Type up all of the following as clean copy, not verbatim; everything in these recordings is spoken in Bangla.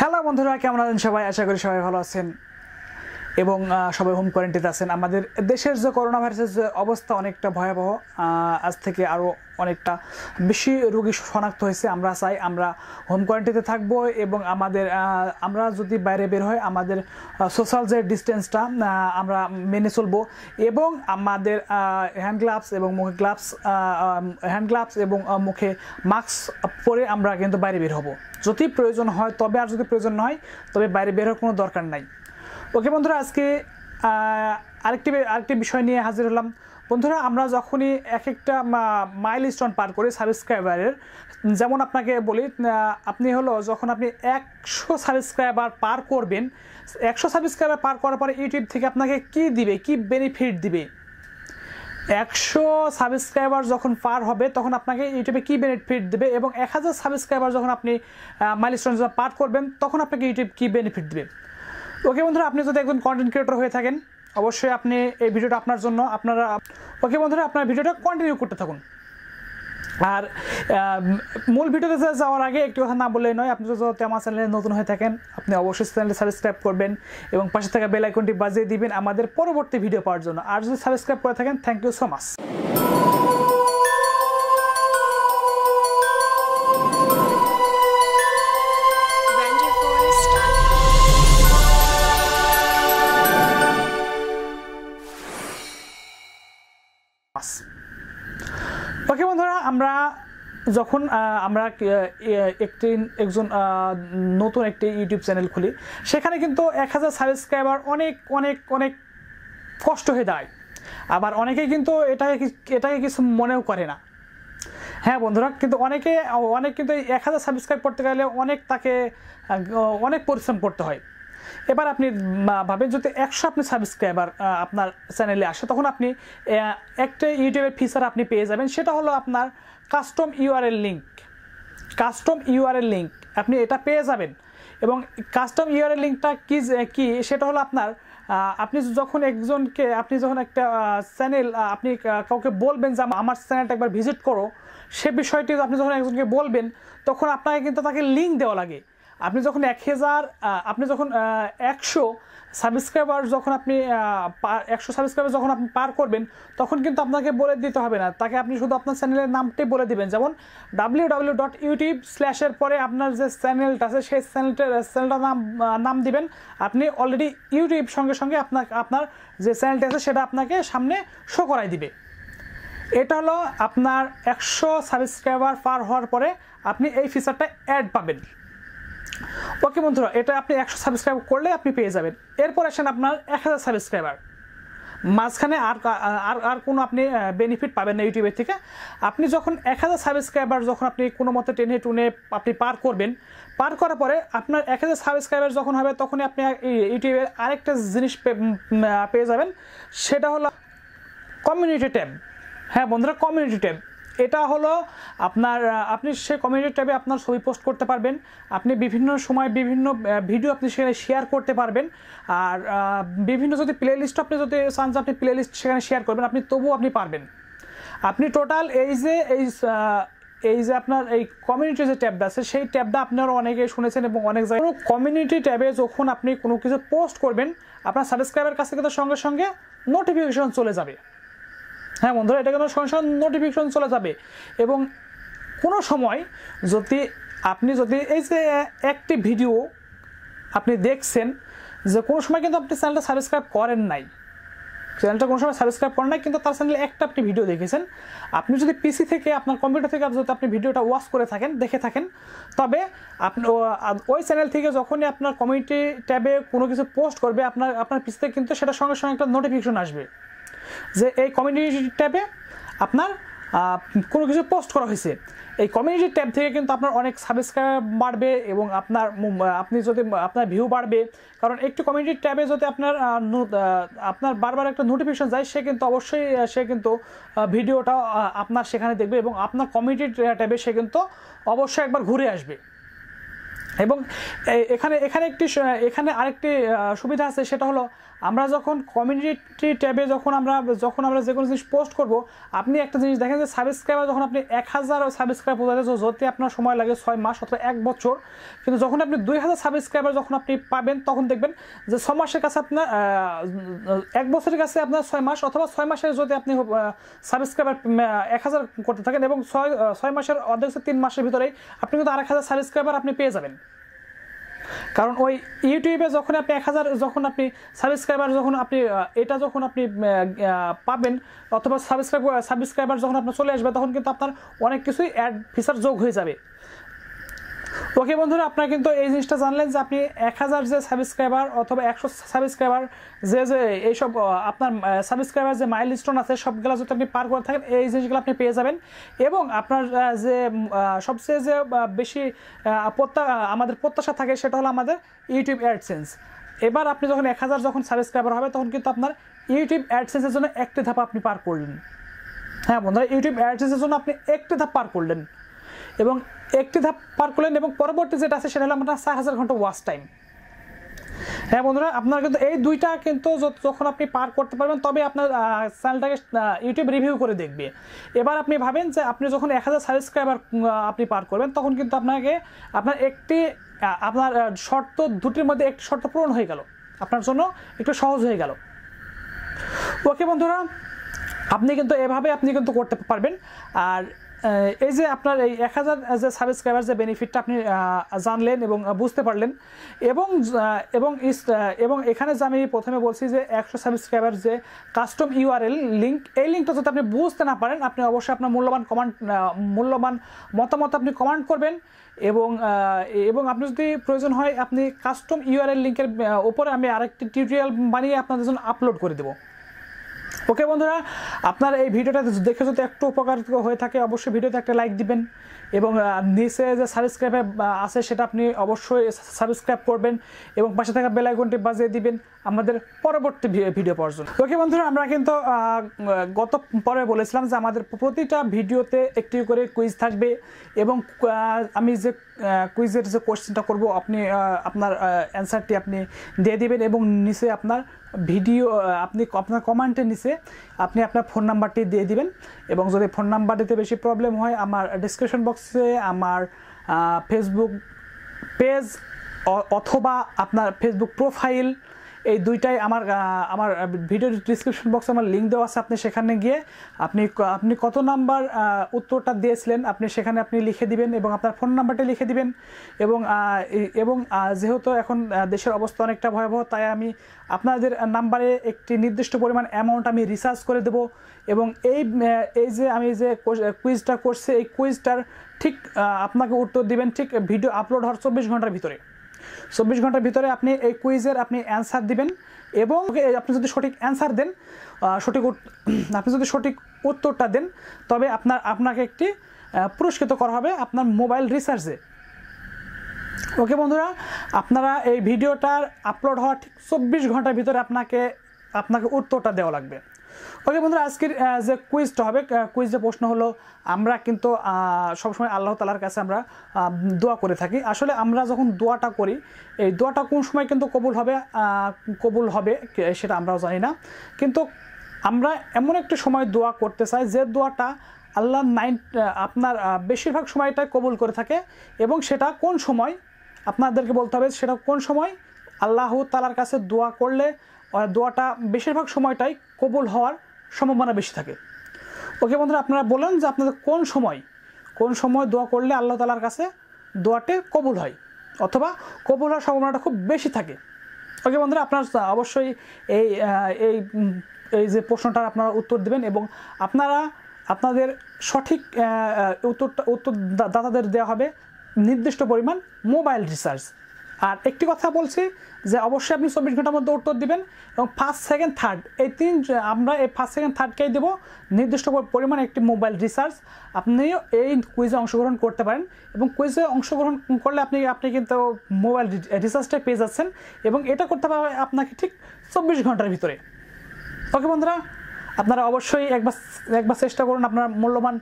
হ্যালো বন্ধুরা, কেমন আছেন সবাই? আশা করি সবাই ভালো আছেন এবং সবাই হোম কোয়ারেন্টাইনে আছেন। আমাদের দেশের যে করোনা ভাইরাসের যে অবস্থা অনেকটা ভয়াবহ, আজ থেকে আরও অনেকটা বেশি রোগী শনাক্ত হয়েছে। আমরা চাই আমরা হোম কোয়ারেন্টাইনে থাকবো এবং আমরা যদি বাইরে বের হয় আমাদের সোশ্যাল যে ডিস্টেন্সটা আমরা মেনে চলবো এবং আমাদের হ্যান্ড গ্লাভস এবং মুখে মাস্ক পরে আমরা কিন্তু বাইরে বের হব যদি প্রয়োজন হয় তবে, আর যদি প্রয়োজন না হয় তবে বাইরে বের হওয়ার কোনো দরকার নাই। ওকে বন্ধুরা, আজকে আরেকটি বিষয় নিয়ে হাজির হলাম। বন্ধুরা, আমরা যখনই এক একটা মাইলস্টোন পার করি সাবস্ক্রাইবারের, যেমন আপনাকে বলি, আপনি যখন আপনি 100 সাবস্ক্রাইবার পার করবেন, 100 সাবস্ক্রাইবার পার করার পরে ইউটিউব থেকে আপনাকে কি দিবে, কি বেনিফিট দিবে? 100 সাবস্ক্রাইবার যখন পার হবে তখন আপনাকে ইউটিউবে কি বেনিফিট দেবে, এবং 1000 সাবস্ক্রাইবার যখন আপনি মাইলস্টোন পার করবেন তখন আপনাকে ইউটিউব কি বেনিফিট দেবে। ওকে বন্ধুরা, আপনি যদি একজন কন্টেন্ট ক্রিয়েটর হয়ে থাকেন অবশ্যই আপনি এই ভিডিওটা আপনার জন্য। ওকে বন্ধুরা, আপনার ভিডিওটা কন্টিনিউ করতে থাকুন। আর মূল ভিডিওতে যাওয়ার আগে একটি কথা না বললেই নয়, আপনি যদি আমার চ্যানেলে নতুন হয়ে থাকেন আপনি অবশ্যই চ্যানেলটি সাবস্ক্রাইব করবেন এবং পাশে থাকা বেল আইকনটি বাজিয়ে দিবেন আমাদের পরবর্তী ভিডিও পাওয়ার জন্য। আর যদি সাবস্ক্রাইব করে থাকেন, থ্যাংক ইউ সো মাচ। ওকে বন্ধুরা, যখন আমরা একজন নতুন একটি ইউটিউব চ্যানেল খুলি, সেখানে কিন্তু 1000 সাবস্ক্রাইবার অনেক অনেক অনেক কষ্ট হয়ে দাঁড়ায়। আবার অনেকেই কিন্তু এটাকে কিছু মনেও করে না। হ্যাঁ বন্ধুরা, কিন্তু অনেক কিন্তু 1000 সাবস্ক্রাইব করতে গেলে অনেক পরিশ্রম করতে হয়। এবার আপনি ভাবেন যদি 100 আপনি সাবস্ক্রাইবার আপনার চ্যানেলে আসে, তখন আপনি একটা ইউটিউবের ফিচার আপনি পেয়ে যাবেন, সেটা হলো আপনার কাস্টম ইউআরএল লিঙ্ক। আপনি এটা পেয়ে যাবেন এবং কাস্টম ইউআরএল লিঙ্কটা কি সেটা হলো আপনি যখন একটা চ্যানেল আপনি কাউকে বলবেন যে আমার চ্যানেলটা একবার ভিজিট করো, সে বিষয়টি আপনি যখন একজনকে বলবেন তখন আপনাকে কিন্তু তাকে লিঙ্ক দেওয়া লাগে। আপনি যখন 100 সাবস্ক্রাইবার যখন আপনি 100 সাবস্ক্রাইবার যখন আপনি পার করবেন তখন কিন্তু আপনাকে বলে দিতে হবে না তাকে, আপনি শুধু আপনার চ্যানেলের নামটাই বলে দিবেন। যেমন www.youtube/ পরে আপনার যে চ্যানেলটা আছে সেই চ্যানেলটার নাম দিবেন। আপনি অলরেডি ইউটিউব সঙ্গে সঙ্গে আপনার যে চ্যানেলটা আছে সেটা আপনাকে সামনে শো করাই দিবে। এটা হলো আপনার 100 সাবস্ক্রাইবার পার হওয়ার পরে আপনি এই ফিচারটা অ্যাড পাবেন। ওকে বন্ধুরা, এটা আপনি 100 সাবস্ক্রাইব করলে আপনি পেয়ে যাবেন। এরপর আসেন আপনার 1000 সাবস্ক্রাইবার, মাঝখানে আর কোনো আপনি বেনিফিট পাবেন না ইউটিউবের থেকে। আপনি যখন 1000 সাবস্ক্রাইবার যখন আপনি কোনো মতে টেনে টুনে আপনি পার করবেন, পার করার পরে আপনার 1000 সাবস্ক্রাইবার যখন হবে তখনই আপনি ইউটিউবের আরেকটা জিনিস পেয়ে যাবেন, সেটা হলো কমিউনিটি ট্যাব। হ্যাঁ বন্ধুরা, কমিউনিটি ট্যাব এটা হলো আপনি সেই কমিউনিটি ট্যাবে আপনার ছবি পোস্ট করতে পারবেন। আপনি বিভিন্ন সময় বিভিন্ন ভিডিও আপনি সেখানে শেয়ার করতে পারবেন। আর বিভিন্ন যদি প্লেলিস্ট আপনি যদি চান যে আপনি প্লেলিস্ট সেখানে শেয়ার করবেন, তবুও আপনি পারবেন। আপনি টোটাল এই যে আপনার এই কমিউনিটি যে ট্যাবটা আছে সেই ট্যাবটা আপনারা অনেকে শুনেছেন এবং অনেক জায়গায়। কমিউনিটি ট্যাবে যখন আপনি কোনো কিছু পোস্ট করবেন আপনার সাবস্ক্রাইবার কাছে কিন্তু সঙ্গে সঙ্গে নোটিফিকেশন চলে যাবে। হ্যাঁ বন্ধুরা, এটা কিন্তু সঙ্গে সঙ্গে নোটিফিকেশন চলে যাবে। এবং কোনো সময় আপনি যদি এই যে একটি ভিডিও আপনি দেখছেন, যে কোনো সময় কিন্তু আপনি চ্যানেলটা সাবস্ক্রাইব করেন নাই, কিন্তু তার চ্যানেলে একটা আপনি ভিডিও দেখেছেন, আপনি যদি পিসি থেকে আপনার কম্পিউটার থেকে যদি আপনি ভিডিওটা ওয়াচ করে থাকেন, দেখে থাকেন, তবে আপনি ওই চ্যানেল থেকে যখনই আপনার কমিউনিটি ট্যাবে কোনো কিছু পোস্ট করবে আপনার পিসি থেকে কিন্তু সেটা সঙ্গে সঙ্গে একটা নোটিফিকেশন আসবে যে এই কমিউনিটি ট্যাবে আপনার কোনো কিছু পোস্ট করা হয়েছে। এই কমিউনিটি ট্যাব থেকে কিন্তু আপনার অনেক সাবস্ক্রাইব বাড়বে এবং আপনার ভিউ বাড়বে। কারণ একটি কমিউনিটি ট্যাবে যদি আপনার বারবার একটা নোটিফিকেশন যায়, সে কিন্তু ভিডিওটা আপনার সেখানে দেখবে এবং আপনার কমিউনিটি ট্যাবে সে কিন্তু অবশ্যই একবার ঘুরে আসবে। এবং এখানে আরেকটি সুবিধা আছে, সেটা হলো আমরা যখন কমিউনিটি ট্যাবে যখন আমরা যে কোনো জিনিস পোস্ট করব, আপনি একটা জিনিস দেখেন যে সাবস্ক্রাইবার যখন আপনি 1000 সাবস্ক্রাইব হতে যদি আপনার সময় লাগে 6 মাস অথবা 1 বছর, কিন্তু যখন আপনি 2000 সাবস্ক্রাইবার যখন আপনি পাবেন তখন দেখবেন যে 6 মাসের কাছে আপনার 1 বছরের কাছে আপনার 6 মাস, অথবা 6 মাসের যদি আপনি সাবস্ক্রাইবার 1000 করতে থাকেন এবং 6 মাসের অর্ধেক 3 মাসের ভিতরেই আপনি কিন্তু 1000 সাবস্ক্রাইবার আপনি পেয়ে যাবেন। কারণ ওই ইউটিউবে যখন আপনি 1000 যখন আপনি সাবস্ক্রাইবার যখন আপনি পাবেন, অথবা সাবস্ক্রাইবার যখন আপনার চলে আসবে, তখন কিন্তু আপনার অনেক কিছুই অ্যাড ফিচার যোগ হয়ে যাবে। ওকে বন্ধুরা, আপনারা কিন্তু এই জিনিসটা জানলেন যে আপনি 1000 যে সাবস্ক্রাইবার অথবা 100 সাবস্ক্রাইবার যে এইসব আপনার সাবস্ক্রাইবার যে মাইলস্টোন আছে সবগুলো যদি আপনি পার করে থাকেন, এই জিনিসগুলো আপনি পেয়ে যাবেন। এবং আপনার যে সবচেয়ে যে বেশি আমাদের প্রত্যাশা থাকে সেটা হলো আমাদের ইউটিউব অ্যাডসেন্স। এবার আপনি যখন 1000 যখন সাবস্ক্রাইবার হবে, তখন কিন্তু আপনার ইউটিউব অ্যাডসেন্সের জন্য একটি ধাপ আপনি পার করলেন। হ্যাঁ বন্ধুরা, ইউটিউব অ্যাডসেন্সের জন্য আপনি একটি ধাপ পার করলেন, এবং একটি ধাপ পার করলেন, এবং পরবর্তী যেটা আছে সেটা হলো আপনার 4000 ঘন্টা ওয়াচ টাইম। হ্যাঁ বন্ধুরা, আপনার কিন্তু এই দুইটা কিন্তু যখন আপনি পার করতে পারবেন, তবে আপনার চ্যানেলটাকে ইউটিউব রিভিউ করে দেখবে। এবার আপনি ভাবেন যে আপনি যখন 1000 সাবস্ক্রাইবার আপনি পার করবেন, তখন কিন্তু আপনার শর্ত দুটির মধ্যে একটি শর্ত পূরণ হয়ে গেল, আপনার জন্য একটু সহজ হয়ে গেল। ওকে বন্ধুরা, আপনি কিন্তু এভাবে আপনি কিন্তু করতে পারবেন। আর এই যে আপনার এই 1000 যে সাবস্ক্রাইবার যে বেনিফিটটা আপনি জানলেন এবং বুঝতে পারলেন, এবং এখানে যে আমি প্রথমে বলছি যে 100 সাবস্ক্রাইবার যে কাস্টম ইউআরএল লিঙ্ক, এই লিঙ্কটা যদি আপনি বুঝতে না পারেন, আপনি অবশ্যই আপনার মূল্যবান মতামত আপনি কমেন্ট করবেন। এবং আপনি যদি প্রয়োজন হয়, আপনি কাস্টম ইউআরএল লিঙ্কের উপরে আমি আরেকটি টিউটোরিয়াল বানিয়ে আপনাদের জন্য আপলোড করে দেবো। ওকে বন্ধুরা, আপনার এই ভিডিওটা দেখে যদি একটু উপকার হয়ে থাকে, অবশ্যই ভিডিওতে একটা লাইক দিবেন, এবং নিচে যে সাবস্ক্রাইবার আছে সেটা আপনি অবশ্যই সাবস্ক্রাইব করবেন, এবং পাশে থাকা বেল আইকনটি বাজিয়ে দিবেন আমাদের পরবর্তী ভিডিও পাওয়ার জন্য। ওকে বন্ধুরা, আমরা কিন্তু গত পরে বলেছিলাম যে আমাদের প্রতিটা ভিডিওতে একটি করে কুইজ থাকবে, এবং আমি যে কুইজের যে কোশ্চেনটা করব, আপনি আপনার অ্যান্সারটি আপনি দিয়ে দিবেন, এবং নিচে আপনার আপনার কমেন্টের নিচে আপনি আপনার ফোন নাম্বারটি দিয়ে দিবেন। এবং যদি ফোন নাম্বার দিতে বেশি প্রবলেম হয়, আমার ডেসক্রিপশন বক্সে আমার ফেসবুক পেজ অথবা আপনার ফেসবুক প্রোফাইল, এই দুইটাই আমার ভিডিও ডিসক্রিপশন বক্সে আমার লিঙ্ক দেওয়া আছে। আপনি সেখানে গিয়ে আপনি কত নাম্বার উত্তরটা দিয়েছিলেন আপনি সেখানে আপনি লিখে দিবেন, এবং আপনার ফোন নাম্বারটা লিখে দিবেন। এবং যেহেতু এখন দেশের অবস্থা অনেকটা ভয়াবহ, তাই আমি আপনাদের নাম্বারে একটি নির্দিষ্ট পরিমাণ অ্যামাউন্ট আমি রিচার্জ করে দেব। এবং এই যে আমি যে কুইজটা করছি, এই কুইজটার ঠিক আপনাকে উত্তর দিবেন ঠিক ভিডিও আপলোড হওয়ার 24 ঘন্টার ভিতরে। 24 ঘন্টার ভিতরে আপনি এই কুইজের আপনি অ্যান্সার দিবেন, এবং আপনি যদি সঠিক অ্যান্সার দেন, আপনি যদি সঠিক উত্তরটা দেন, তবে আপনাকে একটি পুরস্কৃত করা হবে আপনার মোবাইল রিচার্জে। ওকে বন্ধুরা, আপনারা এই ভিডিওটার আপলোড হওয়ার ঠিক 24 ঘন্টার ভিতরে আপনাকে উত্তরটা দেওয়া লাগবে। ওকে বন্ধুরা, আজকের যে কুইজটা হবে, কুইজের প্রশ্ন হলো, আমরা কিন্তু সবসময় আল্লাহ তাআলার কাছে আমরা দোয়া করে থাকি। আসলে আমরা যখন দোয়াটা করি, এই দোয়াটা কোন সময় কিন্তু কবুল হবে সেটা আমরাও জানি না, কিন্তু আমরা এমন একটি সময় দোয়া করতে চাই যে দোয়াটা আল্লাহ আপনার বেশিরভাগ সময়টাই কবুল করে থাকে। এবং সেটা কোন সময় আপনাদেরকে বলতে হবে, সেটা কোন সময় আল্লাহ তাআলার কাছে দোয়া করলে দোয়াটা বেশিরভাগ সময়টাই কবুল হওয়ার সম্ভাবনা বেশি থাকে। ওকে বন্ধুরা, আপনারা বলেন যে আপনাদের কোন সময় দোয়া করলে আল্লাহ তাআলার কাছে দোয়াটি কবুল হয়, অথবা কবুল হওয়ার সম্ভাবনাটা খুব বেশি থাকে। ওকে বন্ধুরা, আপনারা অবশ্যই এই যে প্রশ্নটার আপনারা উত্তর দেবেন, এবং আপনাদের সঠিক উত্তর দাতাদের দেওয়া হবে নির্দিষ্ট পরিমাণ মোবাইল রিচার্জ। আর একটি কথা বলছি যে অবশ্যই আপনি 24 ঘন্টার মধ্যে উত্তর দিবেন, এবং ফার্স্ট সেকেন্ড থার্ড আমরা এই ফার্স্ট সেকেন্ড থার্ডকেই দেবো নির্দিষ্ট পরিমাণ একটি মোবাইল রিচার্জ। আপনিও এই কুইজে অংশগ্রহণ করতে পারেন, এবং কুইজে অংশগ্রহণ করলে আপনি কিন্তু মোবাইল রিচার্জটা পেয়ে যাচ্ছেন, এবং এটা করতে পারবে আপনাকে ঠিক 24 ঘন্টার ভিতরে। ওকে বন্ধুরা, আপনারা অবশ্যই একবার চেষ্টা করুন, আপনার মূল্যবান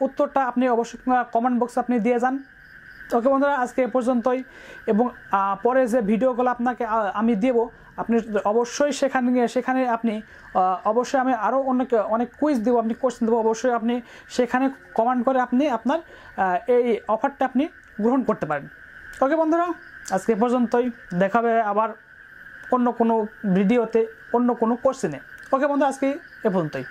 উত্তরটা আপনি অবশ্যই কমেন্ট বক্সে আপনি দিয়ে যান। ওকে বন্ধুরা, আজকে এ পর্যন্তই, এবং পরে যে ভিডিওগুলো আপনাকে আমি দেব, আপনি অবশ্যই সেখানে আপনি অবশ্যই আমি আরও অনেক কুইজ দেবো, আপনি কোশ্চেন দেবো, অবশ্যই আপনি সেখানে কমেন্ট করে আপনি আপনার এই অফারটা আপনি গ্রহণ করতে পারেন। ওকে বন্ধুরা, আজকে এ পর্যন্তই, দেখাবে আবার অন্য কোনো ভিডিওতে অন্য কোনো কোশ্চেনে। ওকে বন্ধুরা, আজকে এ পর্যন্তই।